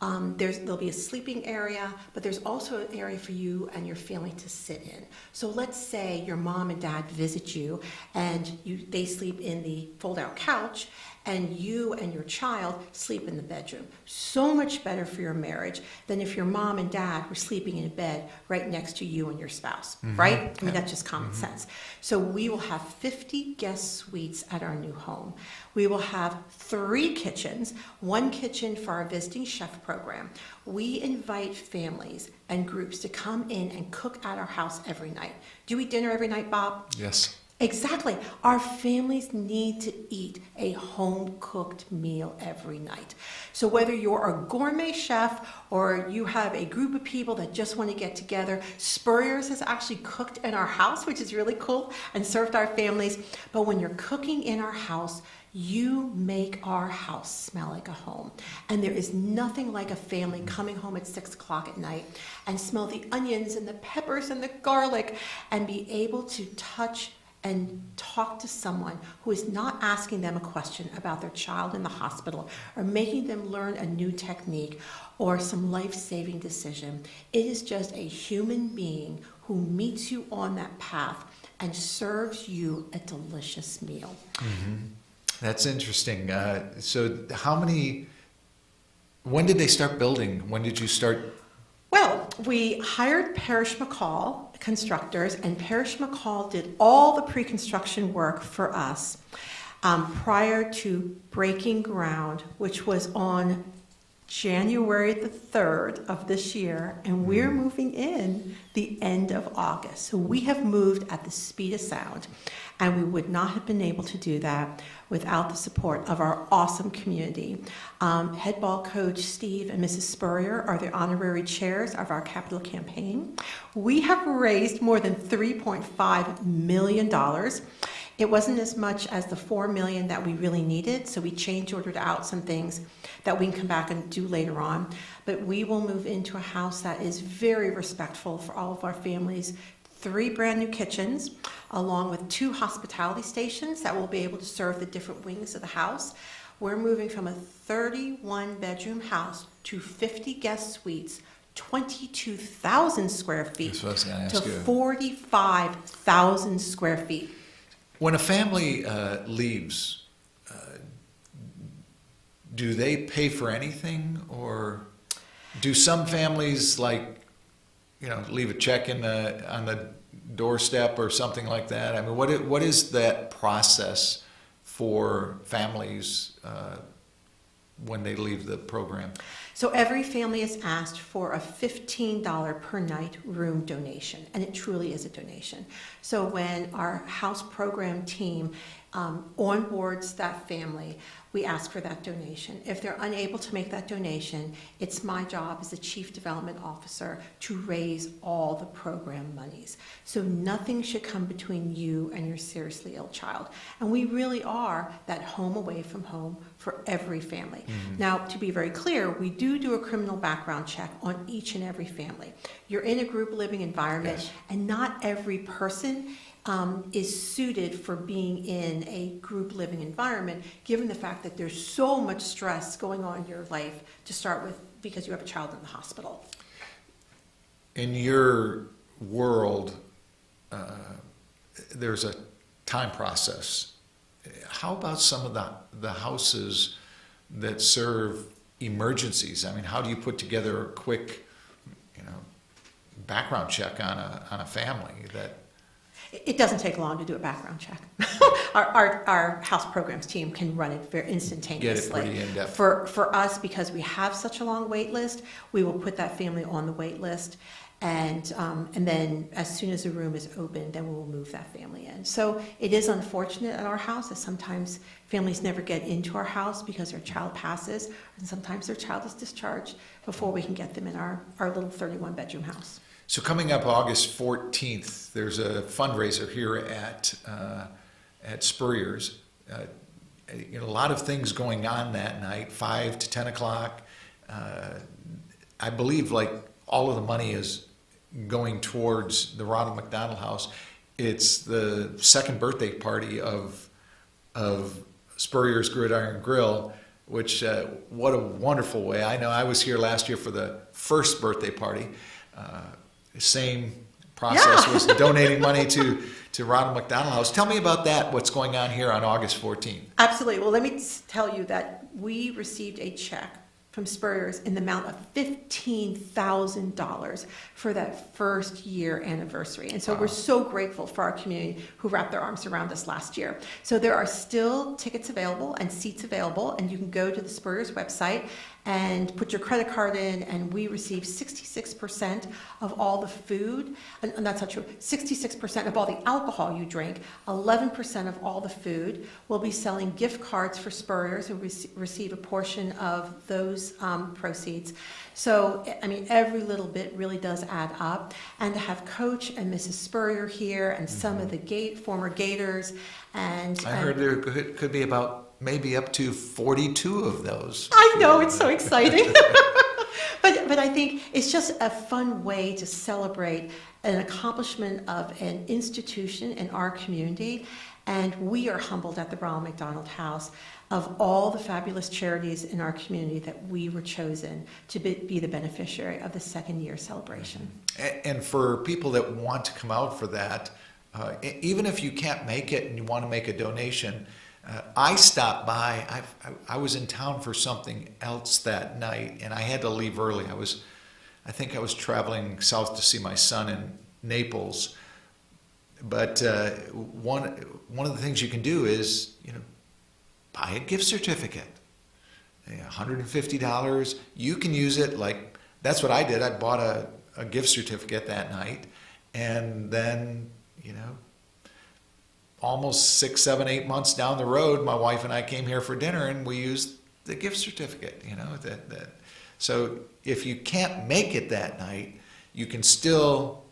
There'll be a sleeping area, but there's also an area for you and your family to sit in. So let's say your mom and dad visit you, and they sleep in the fold-out couch, and you and your child sleep in the bedroom. So much better for your marriage than if your mom and dad were sleeping in a bed right next to you and your spouse, right? I mean, that's just common sense. So we will have 50 guest suites at our new home. We will have 3 kitchens, 1 kitchen for our visiting chef program. We invite families and groups to come in and cook at our house every night. Do we eat dinner every night, Bob? Yes. Exactly. Our families need to eat a home-cooked meal every night. So whether you're a gourmet chef or you have a group of people that just want to get together, Spurrier's has actually cooked in our house, which is really cool, and served our families. But when you're cooking in our house, you make our house smell like a home. And there is nothing like a family coming home at 6 o'clock at night and smell the onions and the peppers and the garlic and be able to touch and talk to someone who is not asking them a question about their child in the hospital or making them learn a new technique or some life-saving decision. It is just a human being who meets you on that path and serves you a delicious meal. That's interesting. So when did they start building? When did you start? Well, we hired Parrish McCall constructors, and Parrish McCall did all the pre-construction work for us prior to breaking ground, which was on January the 3rd of this year, and we're moving in the end of August. So we have moved at the speed of sound, and we would not have been able to do that without the support of our awesome community. Head ball coach Steve and Mrs. Spurrier are the honorary chairs of our capital campaign. We have raised more than $3.5 million. It wasn't as much as the $4 million that we really needed, so we change ordered out some things that we can come back and do later on. But we will move into a house that is very respectful for all of our families. 3 brand new kitchens, along with 2 hospitality stations that will be able to serve the different wings of the house. We're moving from a 31-bedroom house to 50 guest suites, 22,000 square feet, That's what I was gonna to ask you. 45,000 square feet. When a family leaves, do they pay for anything, or do some families, like, leave a check on the doorstep or something like that? I mean, what is that process for families when they leave the program? So every family is asked for a $15 per night room donation, and it truly is a donation. So when our house program team onboards that family, we ask for that donation. If they're unable to make that donation, it's my job as the Chief Development Officer to raise all the program monies. So nothing should come between you and your seriously ill child. And we really are that home away from home for every family. Mm-hmm. Now, to be very clear, we do a criminal background check on each and every family. You're in a group living environment, Yes. and not every person is suited for being in a group living environment, given the fact that there's so much stress going on in your life to start with because you have a child in the hospital. In your world, there's a time process. How about some of the houses that serve emergencies? I mean, how do you put together a quick, background check on a family that? It doesn't take long to do a background check. Our house programs team can run it very instantaneously. Get it pretty in-depth. For us, because we have such a long wait list, we will put that family on the wait list, and then as soon as the room is open, then we will move that family in. So it is unfortunate at our house that sometimes families never get into our house because their child passes, and sometimes their child is discharged before we can get them in our little 31-bedroom house. So coming up August 14th, there's a fundraiser here at Spurrier's. A lot of things going on that night, 5 to 10 o'clock. I believe like all of the money is going towards the Ronald McDonald House. It's the second birthday party of Spurrier's Gridiron Grill, which what a wonderful way. I know I was here last year for the first birthday party. Same process, was donating money to Ronald McDonald House. Tell me about that, what's going on here on August 14th. Absolutely. Well, let me tell you that we received a check from Spurrier's in the amount of $15,000 for that first year anniversary. And so we're so grateful for our community who wrapped their arms around us last year. So there are still tickets available and seats available, and you can go to the Spurrier's website and put your credit card in, and we receive 66% of all the food, and that's not true, 66% of all the alcohol you drink, 11% of all the food. We'll be selling gift cards for Spurrier's, and receive a portion of those proceeds. So, I mean, every little bit really does add up. And to have Coach and Mrs. Spurrier here, and some of the former Gators, and I heard there could be about maybe up to 42 of those. I know, it's so exciting. But I think it's just a fun way to celebrate an accomplishment of an institution in our community. And we are humbled at the Ronald McDonald House of all the fabulous charities in our community that we were chosen to be the beneficiary of the second year celebration. And for people that want to come out for that, even if you can't make it and you want to make a donation, I stopped by. I was in town for something else that night, and I had to leave early. I think I was traveling south to see my son in Naples. But one of the things you can do is, buy a gift certificate, $150. You can use it like, that's what I did. I bought a gift certificate that night, and then, almost 6, 7, 8 months down the road, my wife and I came here for dinner, and we used the gift certificate. So if you can't make it that night, you can still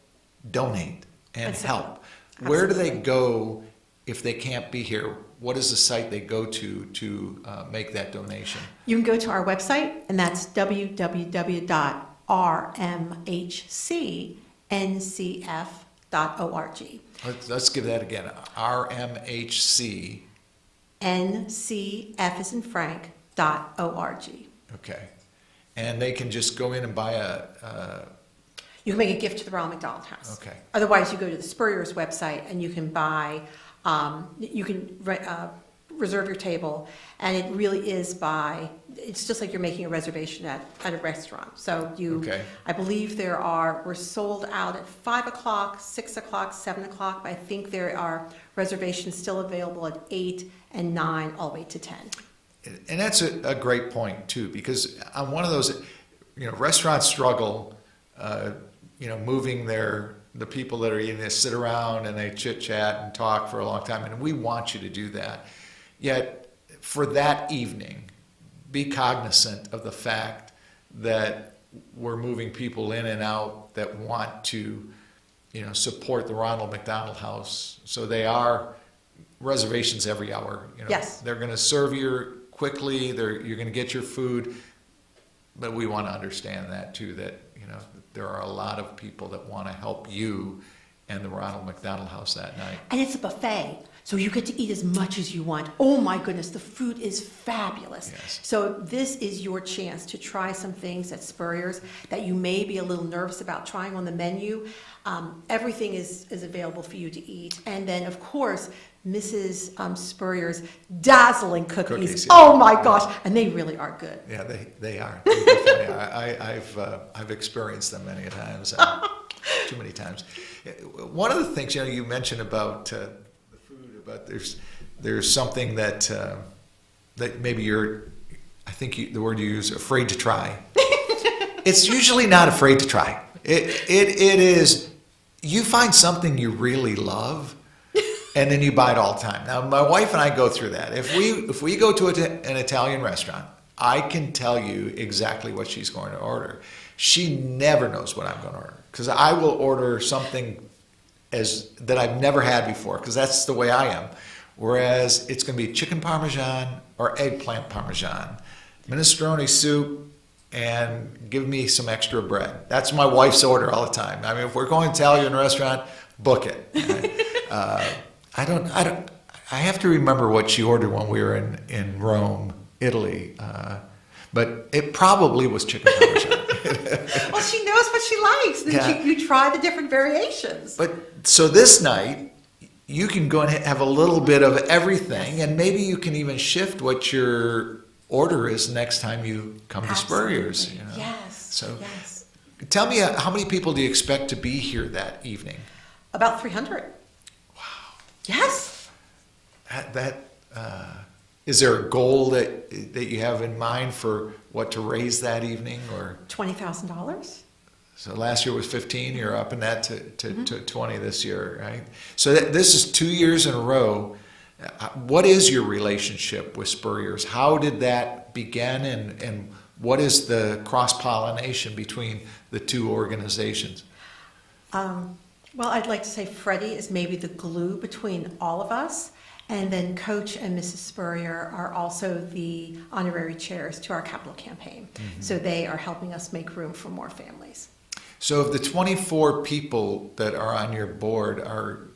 donate and help. Where do they go if they can't be here? What is the site they go to make that donation? You can go to our website, and that's www.rmhcncf.org. Let's give that again. RMHC. ncf as in Frank.org. Okay. And they can just go in and buy You can make a gift to the Ronald McDonald House. Okay. Otherwise, you go to the Spurrier's website and you can buy, reserve your table, and it really is it's just like you're making a reservation at a restaurant. So Okay. I believe we're sold out at 5 o'clock, 6 o'clock, 7 o'clock, but I think there are reservations still available at 8 and 9, all the way to 10. And that's a great point too, because I'm one of those, restaurants struggle, moving the people that are eating, they sit around and they chit chat and talk for a long time, and we want you to do that. Yet for that evening, be cognizant of the fact that we're moving people in and out that want to, support the Ronald McDonald House. So they are reservations every hour. Yes. They're going to serve you quickly. You're going to get your food, but we want to understand that too. That there are a lot of people that want to help you and the Ronald McDonald House that night. And it's a buffet, so you get to eat as much as you want. Oh my goodness, the food is fabulous. Yes. So this is your chance to try some things at Spurrier's that you may be a little nervous about trying on the menu. Everything is available for you to eat. And then, of course, Mrs. Spurrier's dazzling cookies. Yeah. Oh my gosh, and they really are good. Yeah, they are. They definitely are. I've experienced them many times, too many times. One of the things you mentioned about the food, about there's something that maybe I think the word you use, afraid to try. It's usually not afraid to try. It is, you find something you really love, and then you buy it all the time. Now, my wife and I go through that. If we go to an Italian restaurant, I can tell you exactly what she's going to order. She never knows what I'm going to order, because I will order something that I've never had before, because that's the way I am. Whereas it's going to be chicken parmesan or eggplant parmesan, minestrone soup, and give me some extra bread. That's my wife's order all the time. I mean, if we're going to Italian restaurant, book it. I have to remember what she ordered when we were in Rome, Italy, but it probably was chicken parmesan. Well, she knows what she likes. Then you try the different variations. But so this night, you can go and have a little bit of everything, and maybe you can even shift what your order is next time you come to Spurrier's. Yes. So yes. Tell me, how many people do you expect to be here that evening? About 300. Wow. Yes. Is there a goal that you have in mind for what to raise that evening, or $20,000. So last year was 15. You're upping that to 20 this year, right? So this is 2 years in a row. What is your relationship with Spurrier's? How did that begin, and what is the cross-pollination between the two organizations? Well, I'd like to say Freddie is maybe the glue between all of us, and then Coach and Mrs. Spurrier are also the honorary chairs to our capital campaign. Mm-hmm. So they are helping us make room for more families. So of the 24 people that are on your board, are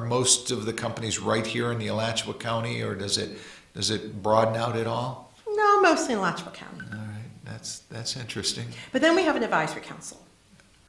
most of the companies right here in the Alachua County, or does it broaden out at all? No, mostly in Alachua County. All right, that's interesting. But then we have an advisory council.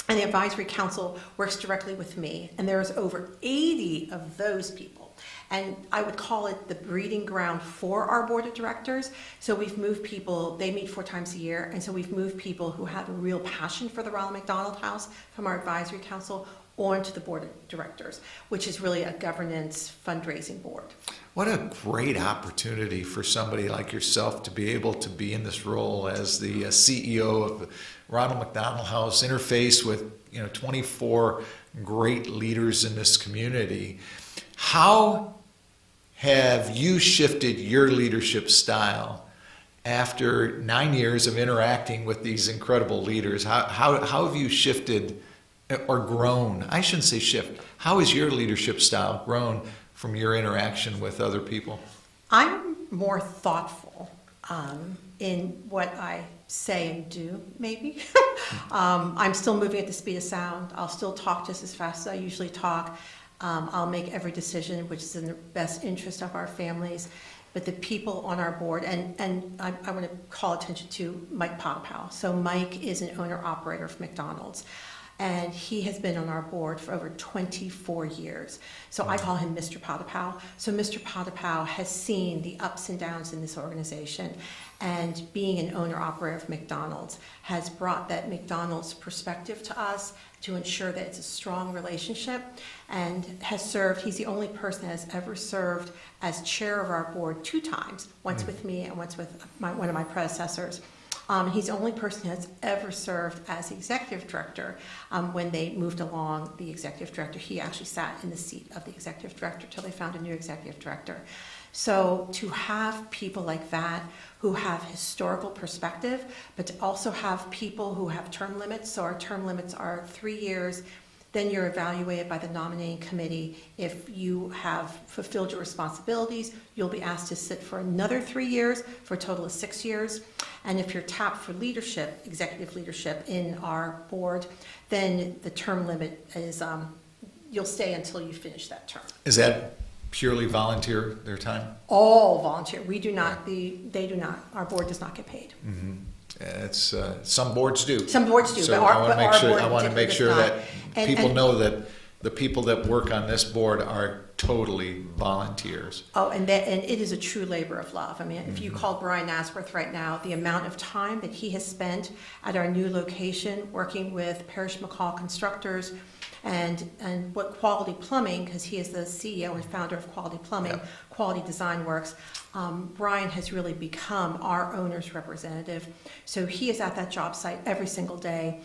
And the advisory council works directly with me, and there's over 80 of those people. And I would call it the breeding ground for our board of directors. So we've moved people, they meet 4 times a year, and so we've moved people who have a real passion for the Ronald McDonald House from our advisory council onto the board of directors, which is really a governance fundraising board. What a great opportunity for somebody like yourself to be able to be in this role as the CEO of the Ronald McDonald House, interface with 24 great leaders in this community. How have you shifted your leadership style after 9 years of interacting with these incredible leaders? How have you shifted or grown? I shouldn't say shift. How has your leadership style grown from your interaction with other people? I'm more thoughtful in what I say and do, maybe. I'm still moving at the speed of sound. I'll still talk just as fast as I usually talk. I'll make every decision which is in the best interest of our families. But the people on our board, and I want to call attention to Mike Potapow. So Mike is an owner-operator of McDonald's, and he has been on our board for over 24 years. So I call him Mr. Potapow. So Mr. Potapow has seen the ups and downs in this organization, and being an owner-operator of McDonald's has brought that McDonald's perspective to us to ensure that it's a strong relationship, and has served, he's the only person that has ever served as chair of our board 2 times, once with me and once with one of my predecessors. He's the only person that's ever served as executive director. When they moved along the executive director, he actually sat in the seat of the executive director till they found a new executive director. So to have people like that who have historical perspective, but to also have people who have term limits. So our term limits are 3 years. Then you're evaluated by the nominating committee. If you have fulfilled your responsibilities, you'll be asked to sit for another 3 years for a total of 6 years. And if you're tapped for leadership, executive leadership in our board, then the term limit is you'll stay until you finish that term. Is that purely volunteer, their time? All volunteer. We do not, they do not. Our board does not get paid. Mm-hmm. It's some boards do. Some boards do, so but our board I want to make sure does that not. people know that the people that work on this board are totally volunteers. Oh, and it is a true labor of love. I mean, if you call Brian Nasworth right now, the amount of time that he has spent at our new location working with Parrish McCall Constructors and what Quality Plumbing, because he is the CEO and founder of Quality Plumbing, Yep. Quality Design Works. Brian has really become our owner's representative. So he is at that job site every single day.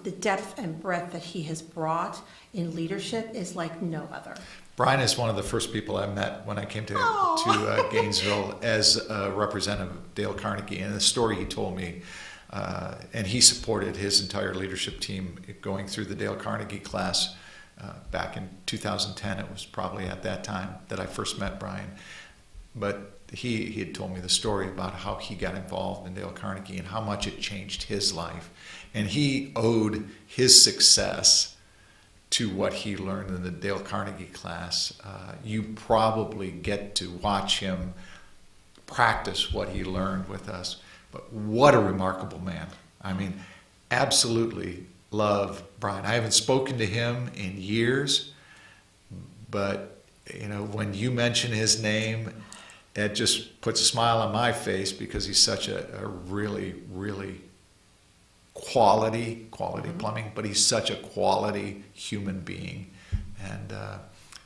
The depth and breadth that he has brought in leadership is like no other. Brian is one of the first people I met when I came to Gainesville as a representative of Dale Carnegie. And the story he told me, and he supported his entire leadership team going through the Dale Carnegie class back in 2010. It was probably at that time that I first met Brian. But he had told me the story about how he got involved in Dale Carnegie and how much it changed his life. And he owed his success to what he learned in the Dale Carnegie class. You probably get to watch him practice what he learned with us. But what a remarkable man. I mean, absolutely love Brian. I haven't spoken to him in years, but you know, when you mention his name, it just puts a smile on my face because he's such a really, really quality plumbing, but he's such a quality human being. And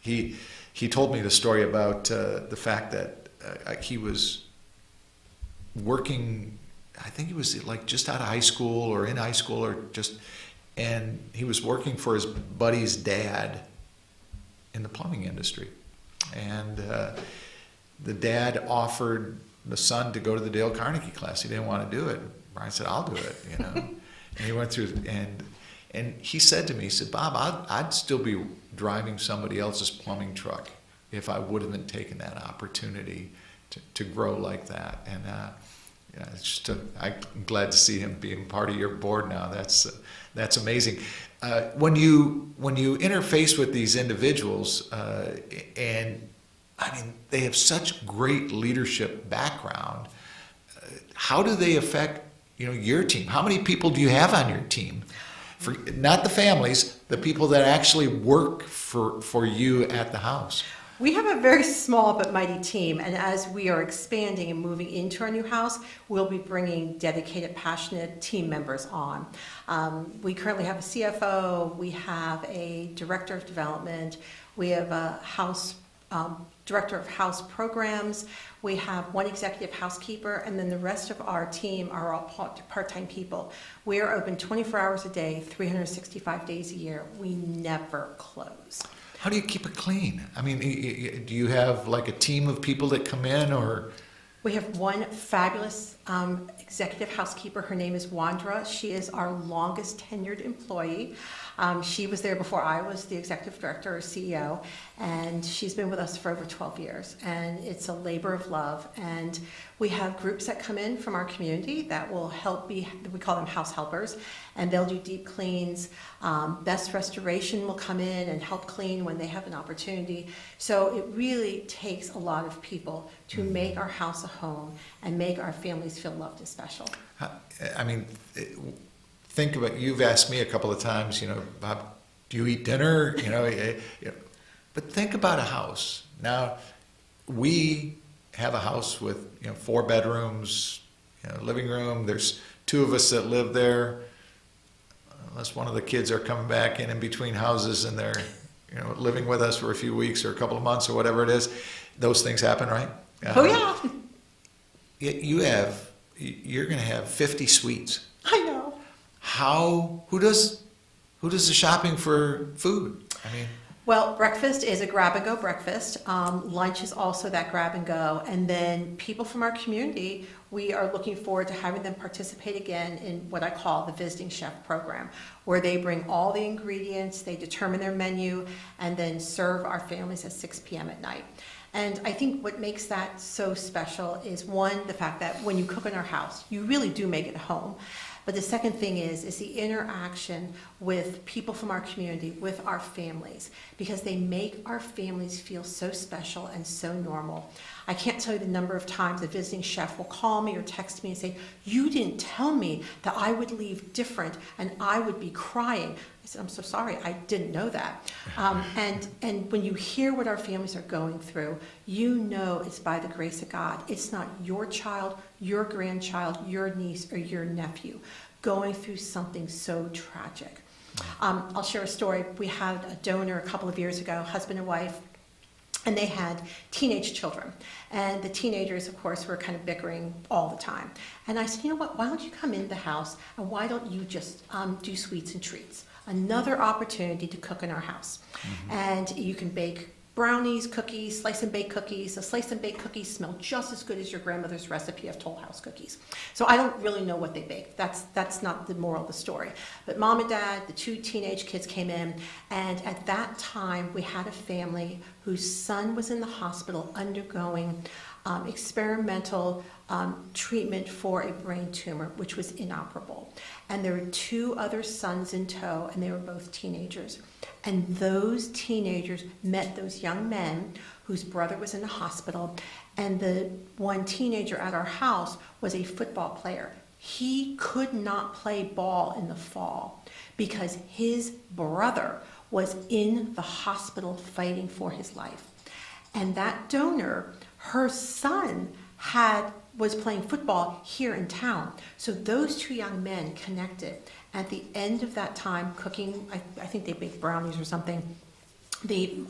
he told me the story about the fact that he was working, I think he was like just out of high school or in high school or just, and he was working for his buddy's dad in the plumbing industry. And the dad offered the son to go to the Dale Carnegie class. He didn't want to do it. Brian said, I'll do it, you know. And he went through, and he said to me, he said, Bob, I'd still be driving somebody else's plumbing truck if I would have been taking that opportunity to grow like that. And yeah, it's just I'm glad to see him being part of your board now. That's amazing. When you interface with these individuals, and I mean, they have such great leadership background. How do they affect, you know, your team? How many people do you have on your team? For not the families, the people that actually work for you at the house. We have a very small but mighty team, and as we are expanding and moving into our new house, we'll be bringing dedicated, passionate team members on. We currently have a CFO, we have a director of development, we have a house director of house programs, we have one executive housekeeper, and then the rest of our team are all part-time people. We are open 24 hours a day, 365 days a year. We never close. How do you keep it clean? I mean, do you have like a team of people that come in, or? We have one fabulous executive housekeeper. Her name is Wandra. She is our longest tenured employee. She was there before I was the executive director or CEO, and she's been with us for over 12 years. And it's a labor of love. And we have groups that come in from our community that will help we call them house helpers, and they'll do deep cleans. Best Restoration will come in and help clean when they have an opportunity. So it really takes a lot of people to make our house a home and make our families feel loved and special. I mean, think about, you've asked me a couple of times, Bob, do you eat dinner? But think about a house. Now, we have a house with 4 bedrooms, living room. There's 2 of us that live there. Unless one of the kids are coming back in between houses and they're living with us for a few weeks or a couple of months or whatever it is, those things happen, right? Oh yeah. You're going to have 50 suites. I know. Who does the shopping for food? I mean, well, breakfast is a grab-and-go breakfast. Lunch is also that grab-and-go. And then people from our community, we are looking forward to having them participate again in what I call the Visiting Chef program, where they bring all the ingredients, they determine their menu, and then serve our families at 6 p.m. at night. And I think what makes that so special is, one, the fact that when you cook in our house, you really do make it home. But the second thing is the interaction with people from our community, with our families, because they make our families feel so special and so normal. I can't tell you the number of times a visiting chef will call me or text me and say, "You didn't tell me that I would leave different and I would be crying." I said, "I'm so sorry, I didn't know that." And when you hear what our families are going through, you know it's by the grace of God. It's not your child, your grandchild, your niece, or your nephew going through something so tragic. I'll share a story. We had a donor a couple of years ago, husband and wife, and they had teenage children. And the teenagers, of course, were kind of bickering all the time. And I said, "You know what, why don't you come into the house and why don't you just do sweets and treats? Another opportunity to cook in our house." Mm-hmm. And you can bake brownies, cookies, slice and bake cookies. The slice and bake cookies smell just as good as your grandmother's recipe of Toll House cookies. So I don't really know what they bake. That's not the moral of the story. But mom and dad, the 2 teenage kids came in, and at that time we had a family whose son was in the hospital undergoing experimental treatment for a brain tumor, which was inoperable. And there were 2 other sons in tow, and they were both teenagers. And those teenagers met those young men whose brother was in the hospital, and the one teenager at our house was a football player. He could not play ball in the fall because his brother was in the hospital fighting for his life. And that donor, her son was playing football here in town. So those 2 young men connected. At the end of that time, cooking, I think they baked brownies or something, the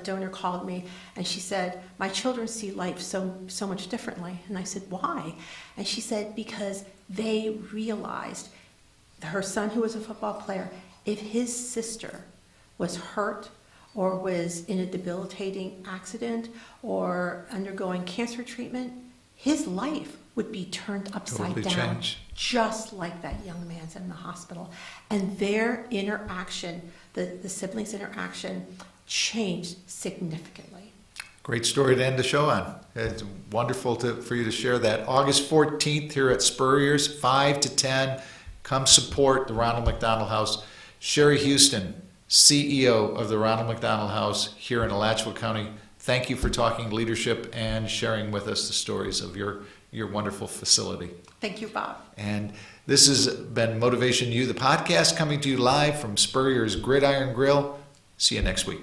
donor called me and she said, "My children see life so much differently." And I said, "Why?" And she said, "Because they realized her son, who was a football player, if his sister was hurt or was in a debilitating accident or undergoing cancer treatment, his life would be turned upside down, just like that young man's in the hospital." And their interaction, the siblings' interaction, changed significantly. Great story to end the show on. It's wonderful for you to share that. August 14th here at Spurrier's, 5 to 10. Come support the Ronald McDonald House. Sherry Houston, CEO of the Ronald McDonald House here in Alachua County. Thank you for talking leadership and sharing with us the stories of your wonderful facility. Thank you, Bob. And this has been Motivation U, the podcast, coming to you live from Spurrier's Gridiron Grill. See you next week.